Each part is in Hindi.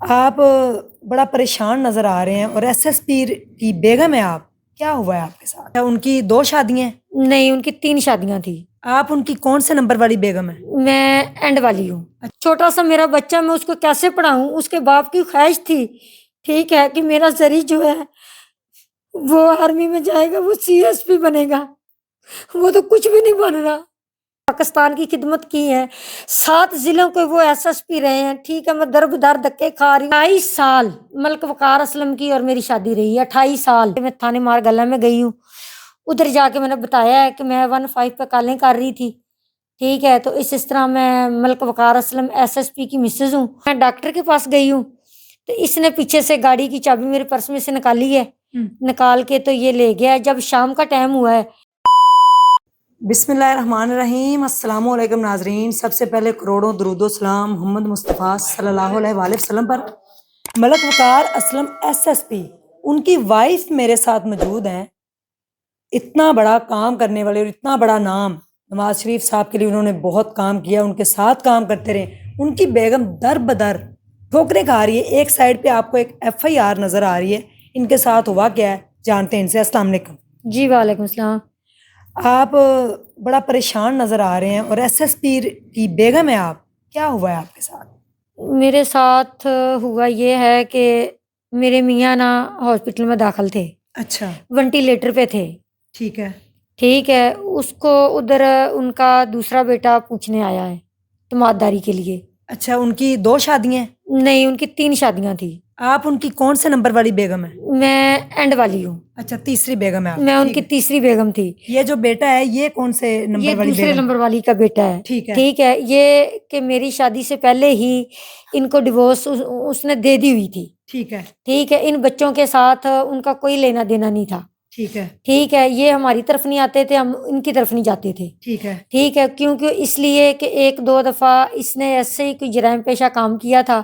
आप बड़ा परेशान नजर आ रहे हैं और एसएसपी की बेगम है आप। क्या हुआ है आपके साथ? क्या उनकी दो शादियां हैं? नहीं, उनकी 3 शादियाँ थी। आप उनकी कौन से नंबर वाली बेगम है? मैं एंड वाली हूँ। छोटा सा मेरा बच्चा, मैं उसको कैसे पढ़ाऊँ? उसके बाप की ख्वाहिश थी, ठीक है, कि मेरा ज़री जो है वो आर्मी में जाएगा, वो सीएसपी बनेगा। वो तो कुछ भी नहीं बन रहा। पाकिस्तान की खिदमत की है, 7 जिलों के वो एसएसपी रहे हैं, ठीक है। मैं दर-बदर धक्के खा रही हूँ। 28 साल मलक वकार असलम की और मेरी शादी रही है, 28 साल। मैं थाने मार गला में गई हूँ। उधर जाके मैंने बताया है कि मैं 15 पे कॉलिंग कर रही थी, ठीक है। तो इस तरह मैं मलक वकार असलम एसएसपी की मिसेज हूँ। मैं डॉक्टर के पास गई हूँ, तो इसने पीछे से गाड़ी की चाबी मेरे पर्स में से निकाली है। निकाल के तो ये ले गया है। जब शाम का टाइम हुआ है। बिस्मिल्लाहिर्रहमानिर्रहीम। अस्सलाम वालेकुम नाजरीन। सबसे पहले करोड़ों दरूदो सलाम मोहम्मद मुस्तफ़ा सल्लल्लाहु अलैहि वसल्लम पर। मलक वकार असलम एसएसपी, उनकी वाइफ मेरे साथ मौजूद हैं। इतना बड़ा काम करने वाले और इतना बड़ा नाम नवाज शरीफ साहब के लिए उन्होंने बहुत काम किया, उनके साथ काम करते रहे। उनकी बेगम दर बदर ठोकरें खा रही है। एक साइड पे आपको एक एफआईआर नजर आ रही है। इनके साथ हुआ क्या है जानते हैं इनसे। अस्सलाम वालेकुम। जी वालेकुम सलाम। आप बड़ा परेशान नजर आ रहे हैं और एसएसपी की बेगम है आप। क्या हुआ है आपके साथ? मेरे साथ हुआ ये है कि मेरे मियाँ ना हॉस्पिटल में दाखिल थे, अच्छा। वेंटिलेटर पे थे, ठीक है। ठीक है। उसको उधर उनका दूसरा बेटा पूछने आया है तमाददारी के लिए। अच्छा, उनकी दो शादियां हैं? नहीं, उनकी 3 शादियाँ थी। आप उनकी कौन से नंबर वाली बेगम है? मैं एंड वाली हूँ। अच्छा, तीसरी बेगम है आप। मैं ठीक उनकी है। तीसरी बेगम थी। ये जो बेटा है ये कौन से ये नंबर वाली दूसरे बेगम? नंबर वाली का बेटा है, ठीक है। ठीक है। ये कि मेरी शादी से पहले ही इनको डिवोर्स उसने दे दी हुई थी, ठीक है। ठीक है। इन बच्चों के साथ उनका कोई लेना देना नहीं था, ठीक है। ठीक है। ये हमारी तरफ नहीं आते थे, हम इनकी तरफ नहीं जाते थे, ठीक है। ठीक है। क्योंकि इसलिए कि एक दो दफा इसने ऐसे ही कोई जराइम पेशा काम किया था,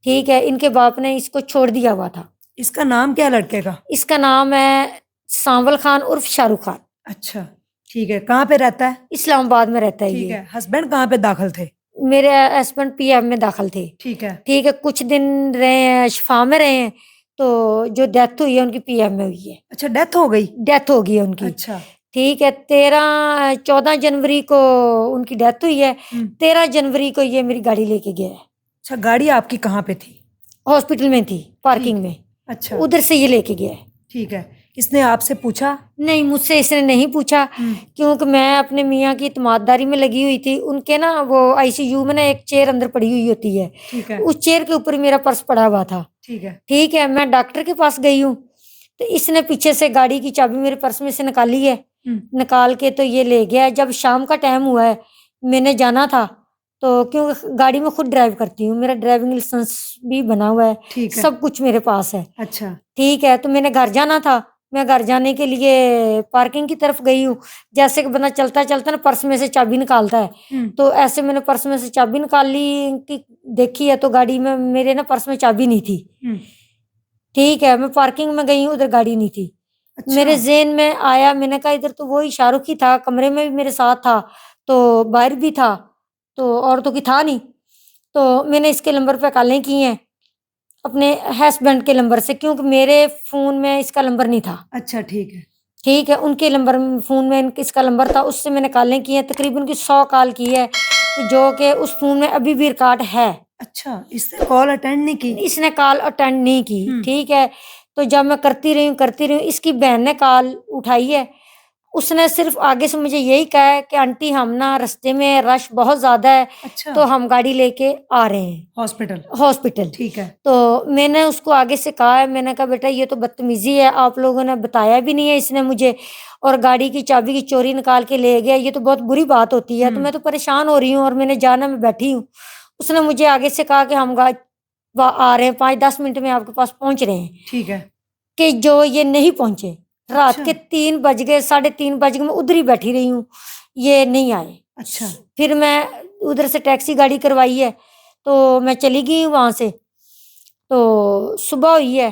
ठीक है। इनके बाप ने इसको छोड़ दिया हुआ था। इसका नाम क्या है लड़के का? इसका नाम है सांवल खान उर्फ शाहरुख खान। अच्छा। ठीक है, कहाँ पे रहता है? इस्लामाबाद में रहता है ठीक ये। है। हस्बैंड कहाँ पे दाखिल थे? मेरे हस्बैंड पीएम में दाखिल थे, ठीक है। ठीक है। कुछ दिन रहे हैं, शिफा में रहे हैं। तो जो डेथ हुई है उनकी पीएम में हुई है। अच्छा, डेथ हो गई? डेथ हो गई है उनकी, अच्छा। ठीक है। 14 जनवरी को उनकी डेथ हुई है। 13 जनवरी को ये मेरी गाड़ी लेके गया है। अच्छा, गाड़ी आपकी कहाँ पे थी? हॉस्पिटल में थी, ठीक पार्किंग है। में। अच्छा। उधर से ये लेके गया है। ठीक है। इसने आपसे पूछा? नहीं, मुझसे इसने नहीं पूछा, क्योंकि मैं अपने मियाँ की तमाददारी में लगी हुई थी। उनके ना वो आईसीयू में ना एक चेयर अंदर पड़ी हुई होती है, ठीक है। उस चेयर के ऊपर मेरा पर्स पड़ा हुआ था, ठीक है। ठीक है। मैं डॉक्टर के पास गई हूँ, तो इसने पीछे से गाड़ी की चाबी मेरे पर्स में से निकाली है। निकाल के तो ये ले गया है। जब शाम का टाइम हुआ है, मैंने जाना था, तो क्योंकि गाड़ी में खुद ड्राइव करती हूँ, मेरा ड्राइविंग लाइसेंस भी बना हुआ है, ठीक है। सब कुछ मेरे पास है, अच्छा। ठीक है। तो मैंने घर जाना था। मैं घर जाने के लिए पार्किंग की तरफ गई हूँ। जैसे कि बंदा चलता चलता ना पर्स में से चाबी निकालता है, तो ऐसे मैंने पर्स में से चाबी निकाल ली कि देखी है, तो गाड़ी में मेरे ना पर्स में चाबी नहीं थी, ठीक है। मैं पार्किंग में गई हूँ, उधर गाड़ी नहीं थी। अच्छा। मेरे ज़हन में आया, मैंने कहा इधर तो वही शाहरुख ही था, कमरे में भी मेरे साथ था, तो बाहर भी था, तो और तो कोई था नहीं। तो मैंने इसके नंबर पे कॉलें की हैं, अपने हस्बैंड के नंबर से, क्योंकि मेरे फ़ोन में इसका नंबर नहीं था, अच्छा। ठीक है। ठीक है। उनके नंबर फ़ोन में इसका नंबर था, उससे मैंने कॉलें की हैं, तकरीबन की 100 कॉल की है, तो जो कि उस फ़ोन में अभी भी रिकॉर्ड है। अच्छा, इसने कॉल अटेंड नहीं की? इसने कॉल अटेंड नहीं की, ठीक है। तो जब मैं करती रही हूँ, इसकी बहन ने कॉल उठाई है। उसने सिर्फ आगे से मुझे यही कहा है कि आंटी हम ना रास्ते में रश बहुत ज़्यादा है, अच्छा। तो हम गाड़ी लेके आ रहे हैं हॉस्पिटल? हॉस्पिटल। ठीक है। तो मैंने उसको आगे से कहा है, मैंने कहा बेटा ये तो बदतमीजी है, आप लोगों ने बताया भी नहीं है इसने मुझे, और गाड़ी की चाबी की चोरी निकाल के ले गया, ये तो बहुत बुरी बात होती है। तो मैं तो परेशान हो रही हूँ और मैंने जाना, मैं बैठी हूँ। उसने मुझे आगे से कहा कि हम आ रहे हैं, 5-10 मिनट में आपके पास पहुंच रहे हैं, ठीक है। कि जो ये नहीं पहुंचे। रात अच्छा। के 3 बज गए, 3:30 बज गए, मैं उधर ही बैठी रही हूँ, ये नहीं आए। अच्छा। फिर मैं उधर से टैक्सी गाड़ी करवाई है, तो मैं चली गई हूँ वहां से। तो सुबह हुई है,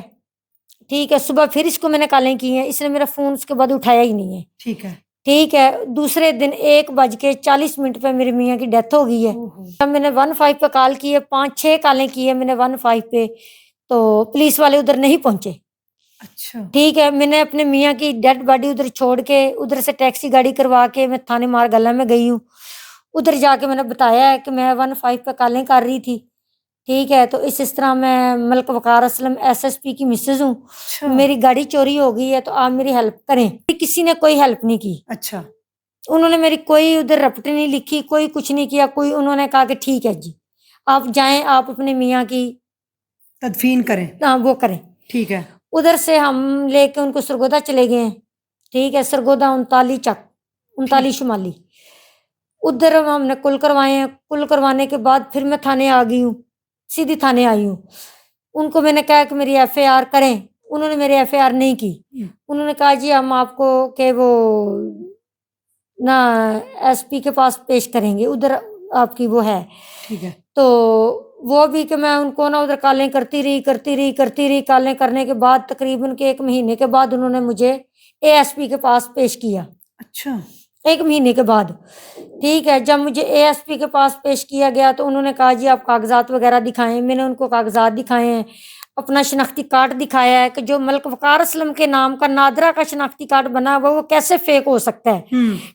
ठीक है। सुबह फिर इसको मैंने कॉलें की हैं, इसने मेरा फोन उसके बाद उठाया ही नहीं है। ठीक है। ठीक है। दूसरे दिन 1:40 पे मेरे मियाँ की डेथ हो गई है। ओहो। तब मैंने 15 पे कॉल की है, 5-6 कॉलें की है मैंने 15 पे, तो पुलिस वाले उधर नहीं पहुंचे। अच्छा। ठीक है, मैंने अपने मियाँ की डेड बॉडी उधर छोड़ के उधर से टैक्सी गाड़ी करवा के मैं थाने मारगल्ला में गई हूँ। उधर जाके मैंने बताया है कि मैं 15 पे कॉलिंग कर रही थी। ठीक है, तो इस तरह मैं मलक वकार असलम एसएसपी की मिसेज हूँ। अच्छा। मेरी गाड़ी चोरी हो गई है, तो आप मेरी हेल्प करें। किसी ने कोई हेल्प नहीं की। अच्छा। उन्होंने मेरी कोई उधर रपट नहीं लिखी, कोई कुछ नहीं किया, कोई उन्होंने कहा कि ठीक है जी, आप जाएं, आप अपने मियाँ की तदफीन करें। वो करें। ठीक है। उधर से हम लेके उनको सरगोदा चले गए। ठीक है, सरगोदा 39 चक, ठीक। 39 शुमाली। उधर हमने कुल करवाए हैं। कुल करवाने के बाद फिर मैं थाने आ गई हूँ, सीधी थाने आई हूँ। उनको मैंने कहा कि मेरी एफआईआर करें, उन्होंने मेरी एफआईआर नहीं की। उन्होंने कहा जी हम आपको के वो ना एसपी के पास पेश करेंगे, उधर आपकी वो है। ठीक है। तो वो भी कि मैं उनको ना उधर कॉलें करती रही। कॉलें करने के बाद तकरीबन के 1 महीने के बाद उन्होंने मुझे एएसपी के पास पेश किया। अच्छा। 1 महीने के बाद। ठीक है, जब मुझे एएसपी के पास पेश किया गया तो उन्होंने कहा जी आप कागजात वगैरह दिखाएं। मैंने उनको कागजात दिखाए हैं, अपना शनाख्ती कार्ड दिखाया है कि जो मलक वकार असलम के नाम का नादरा का शनाख्ती कार्ड बना हुआ वो कैसे फेक हो सकता है।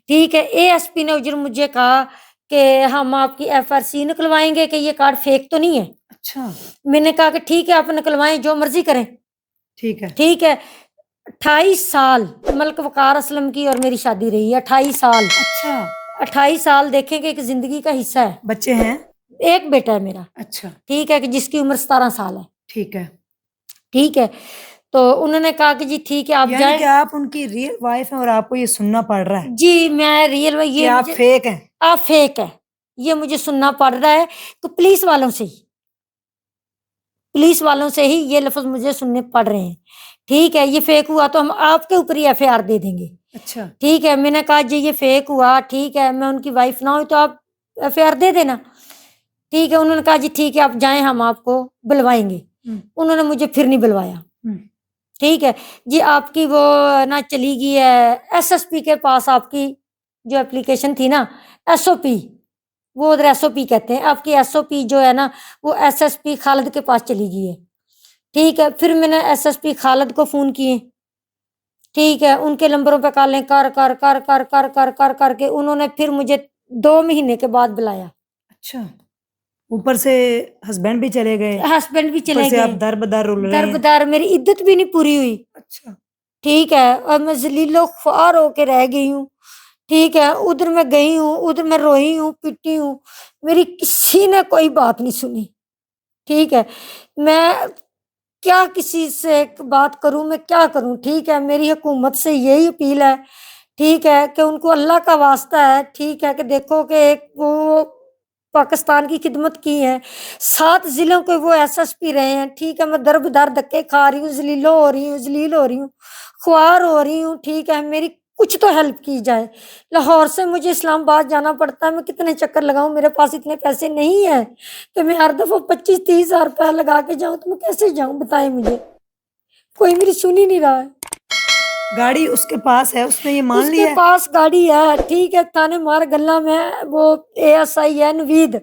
ठीक है, एएसपी ने उधर मुझे कहा कि हम आपकी एफआरसी निकलवाएंगे कि ये कार्ड फेक तो नहीं है। अच्छा। मैंने कहा कि ठीक है आप निकलवाएं, जो मर्जी करें। ठीक है। ठीक है, 28 साल मलक वकार असलम की और मेरी शादी रही है। 28 साल। अच्छा। 28 साल देखें कि एक जिंदगी का हिस्सा है। बच्चे हैं? एक बेटा है मेरा। अच्छा। ठीक है, कि जिसकी उम्र 17 साल है। ठीक है। ठीक है, तो उन्होंने कहा कि जी ठीक है आप यानी कि जाएं। आप उनकी रियल वाइफ हैं और आपको ये सुनना पड़ रहा है जी मैं रियल में कि ये आप मुझे फेक हैं। आप फेक है, ये मुझे सुनना पड़ रहा है। तो पुलिस वालों से ही ये लफ्ज मुझे सुनने पड़ रहे हैं। ठीक है, ये फेक हुआ तो हम आपके ऊपर ही एफआईआर दे देंगे। अच्छा। ठीक है, मैंने कहा जी ये फेक हुआ, ठीक है मैं उनकी वाइफ ना हुई तो आप एफआईआर दे देना। ठीक है, उन्होंने कहा जी ठीक है आप जाएं, हम आपको बुलवाएंगे। उन्होंने मुझे फिर नहीं बुलवाया। ठीक है जी, आपकी वो ना चली गई है एसएसपी के पास, आपकी जो एप्लीकेशन थी ना एसओपी, वो उधर एसओपी कहते हैं, आपकी एसओपी जो है ना वो एसएसपी खालिद के पास चली गई है। ठीक है, फिर मैंने एसएसपी खालिद को फोन किए। ठीक है, उनके नंबरों पे कॉलें कर करके उन्होंने फिर मुझे 2 महीने के बाद बुलाया। अच्छा। ऊपर से हस्बैंड भी चले गए, हस्बैंड भी ऊपर चले से आप गए। दर बदर रुल रहे हैं। दरबदार मेरी इद्दत भी नहीं पूरी हुई। अच्छा। ठीक है, और मैं जलीलो ख्वार होके रह गई हूँ। ठीक है, उधर मैं गई हूँ, उधर मैं रोई हूँ, पिटी हूँ, मेरी किसी ने कोई बात नहीं सुनी। ठीक है, मैं क्या किसी से बात करूं, मैं क्या करूं। ठीक है, मेरी हुकूमत से यही अपील है। ठीक है, कि उनको अल्लाह का वास्ता है। ठीक है, कि देखो कि एक वो पाकिस्तान की खिदमत की है, 7 जिलों के वो एसएसपी रहे हैं। ठीक है, मैं दर बदर धक्के खा रही हूँ, जलील हो रही हूँ, ख्वार हो रही हूँ। ठीक है, मेरी कुछ तो हेल्प की जाए। लाहौर से मुझे इस्लामाबाद जाना पड़ता है, मैं कितने चक्कर लगाऊं, मेरे पास इतने पैसे नहीं है कि मैं हर दफा 25-30 हजार रुपया लगा के जाऊं, तो मैं कैसे जाऊं बताएं मुझे। कोई मेरी सुन ही नहीं रहा है। गाड़ी उसके पास है, उसने ये मान उसके लिया है? पास गाड़ी है। ठीक है, थाने मार गल्ला में वो एएसआई है नवीद,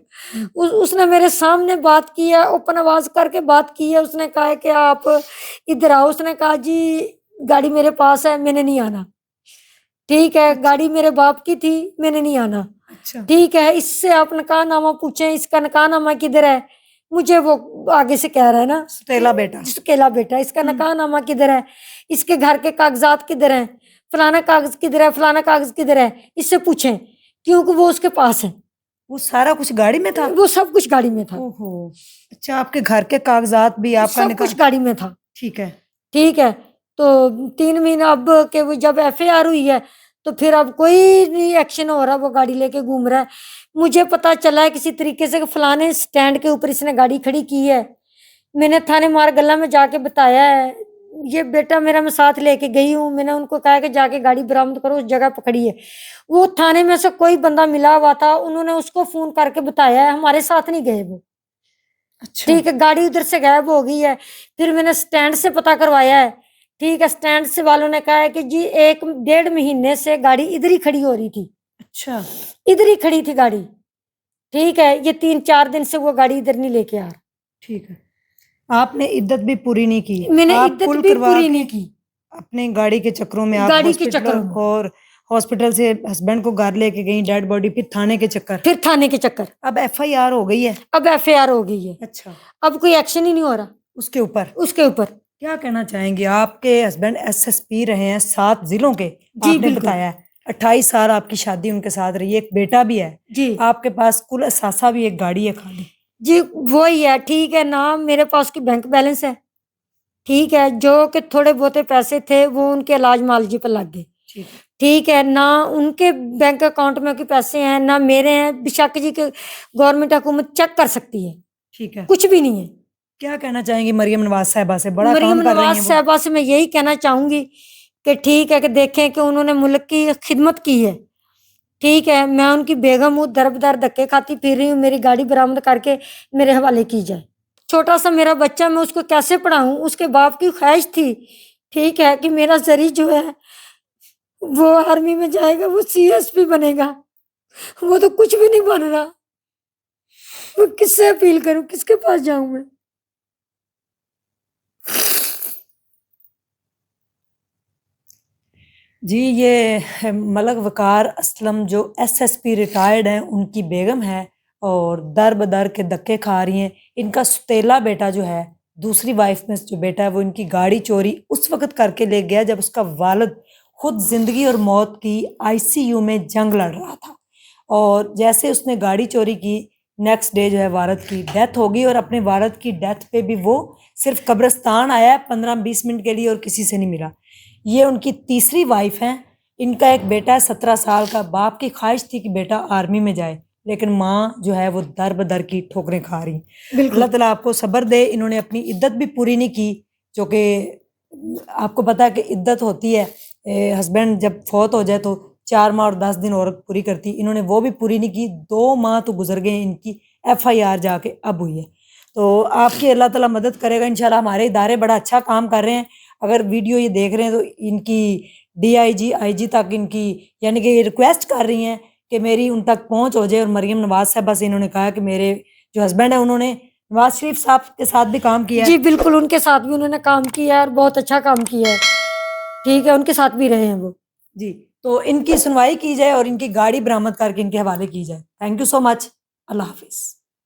उसने मेरे सामने बात की है, ओपन आवाज करके बात की है। उसने कहा है कि आप इधर आओ। उसने कहा जी गाड़ी मेरे पास है, मैंने नहीं आना। ठीक है, अच्छा। गाड़ी मेरे बाप की थी, मैंने नहीं आना। अच्छा। ठीक है, इससे आप नकाहनामा पूछें, इसका नकाहनामा किधर है। मुझे वो आगे से कह रहा है ना सतेला बेटा। जिसकेला बेटा, इसका नकाहनामा किधर है, इसके घर के कागजात किधर हैं, फलाना कागज किधर है, फलाना कागज किधर है, इससे पूछें, क्योंकि वो उसके पास है। वो सारा कुछ गाड़ी में था? वो सब कुछ गाड़ी में था। ओहो। अच्छा, आपके घर के कागजात भी आपका सब निकाल? कुछ गाड़ी में था। ठीक है। ठीक है, तो 3 महीने अब के वो जब एफआईआर हुई है तो फिर अब कोई नहीं एक्शन हो रहा, वो गाड़ी लेके घूम रहा है। मुझे पता चला है किसी तरीके से कि फलाने स्टैंड के ऊपर इसने गाड़ी खड़ी की है। मैंने थाने मार गल्ला में जाके बताया है, ये बेटा मेरा मैं साथ लेके गई हूँ। मैंने उनको कहा कि जाके गाड़ी बरामद करो, उस जगह पकड़ी है। वो थाने में से कोई बंदा मिला हुआ था, उन्होंने उसको फोन करके बताया है, हमारे साथ नहीं गए वो। अच्छा। ठीक है, गाड़ी उधर से गायब हो गई है। फिर मैंने स्टैंड से पता करवाया है। ठीक है, स्टैंड से वालों ने कहा है कि जी 1 डेढ़ महीने से गाड़ी इधर ही खड़ी हो रही थी, अच्छा, इधर ही खड़ी थी गाड़ी। ठीक है, ये 3-4 दिन से वो गाड़ी इधर नहीं लेके आ रहा। ठीक है। आपने इद्दत भी पूरी नहीं की, मैंने आप इद्दत कुल भी करवा पूरी के नहीं की, अपने गाड़ी के चक्करों में आप गाड़ी के हॉस्पिटल, चक्करों में, और हॉस्पिटल से हस्बैंड को घर लेके गई, डेड बॉडी, फिर थाने के चक्कर। फिर थाने के चक्कर। अब एफआईआर हो गई है। अब एफआईआर हो गई है, अच्छा, अब कोई एक्शन ही नहीं हो रहा उसके ऊपर उसके ऊपर। क्या कहना चाहेंगे? आपके हस्बैंड एसएसपी रहे हैं 7 जिलों के, जी आपने बिल्कुल। बताया है। 28 साल आपकी शादी उनके साथ रही है, एक बेटा भी है, जी आपके पास कुल असासा भी एक गाड़ी है खाली। जी वही है। ठीक है ना, मेरे पास की बैंक बैलेंस है। ठीक है, जो कि थोड़े बहुते पैसे थे वो उनके इलाज मालजी पे लग गए। ठीक है। ठीक है ना, उनके बैंक अकाउंट में के पैसे हैं ना मेरे हैं, बेशक जी के गवर्नमेंट हुकूमत चेक कर सकती है, ठीक है। कुछ भी नहीं है। क्या कहना चाहेंगी मरियम नवाज साहिबा से? बड़ा मरियम काम कर रही नवाज हैं वो। साहबा से मैं यही कहना चाहूंगी कि ठीक है कि देखें कि उन्होंने मुल्क की खिदमत की है। ठीक है, मैं उनकी बेगम हूँ, दर बदर धक्के खाती फिर रही हूँ, मेरी गाड़ी बरामद करके मेरे हवाले की जाए। छोटा सा मेरा बच्चा, मैं उसको कैसे पढ़ाऊं? उसके बाप की ख्वाहिश थी, ठीक है, कि मेरा जरी जो है वो आर्मी में जाएगा, वो सीएसपी बनेगा। वो तो कुछ भी नहीं बन रहा। मैं किससे अपील करूं, किसके पास जाऊं मैं? जी, ये मलक वकार असलम जो एसएसपी रिटायर्ड हैं, उनकी बेगम है, और दर बदर के धक्के खा रही हैं। इनका सुतेला बेटा जो है, दूसरी वाइफ में जो बेटा है, वो इनकी गाड़ी चोरी उस वक्त करके ले गया जब उसका वालिद खुद जिंदगी और मौत की आईसीयू में जंग लड़ रहा था। और जैसे उसने गाड़ी चोरी की, नेक्स्ट डे जो है वालिद की डेथ हो गई, और अपने वालिद की डेथ पे भी वो सिर्फ कब्रिस्तान आया 15-20 मिनट के लिए और किसी से नहीं मिला। ये उनकी तीसरी वाइफ हैं। इनका एक बेटा है 17 साल का। बाप की ख्वाहिश थी कि बेटा आर्मी में जाए, लेकिन माँ जो है वो दर बदर की ठोकरें खा रही। बिल्कुल। अल्लाह ताला आपको सब्र दे। इन्होंने अपनी इद्दत भी पूरी नहीं की, जो कि आपको पता है कि इद्दत होती है, हस्बैंड जब फौत हो जाए तो 4 माह और 10 दिन औरत पूरी करती। इन्होंने वो भी पूरी नहीं की। 2 माह तो गुजर गए, इनकी एफआईआर जाके अब हुई है। तो आपकी अल्लाह ताला मदद करेगा इंशाल्लाह। हमारे इदारे बड़ा अच्छा काम कर रहे हैं। अगर वीडियो ये देख रहे हैं तो इनकी डीआईजी आईजी तक इनकी, यानी कि ये रिक्वेस्ट कर रही हैं कि मेरी उन तक पहुंच हो जाए। और मरियम नवाज साहबा से इन्होंने कहा कि मेरे जो हस्बैंड है, उन्होंने नवाज शरीफ साहब के साथ भी काम किया जी है। बिल्कुल, उनके साथ भी उन्होंने काम किया है और बहुत अच्छा काम किया है। ठीक है, उनके साथ भी रहे हैं वो। जी, तो इनकी सुनवाई की जाए और इनकी गाड़ी बरामद करके इनके हवाले की जाए। Thank you so much. Allah Hafiz.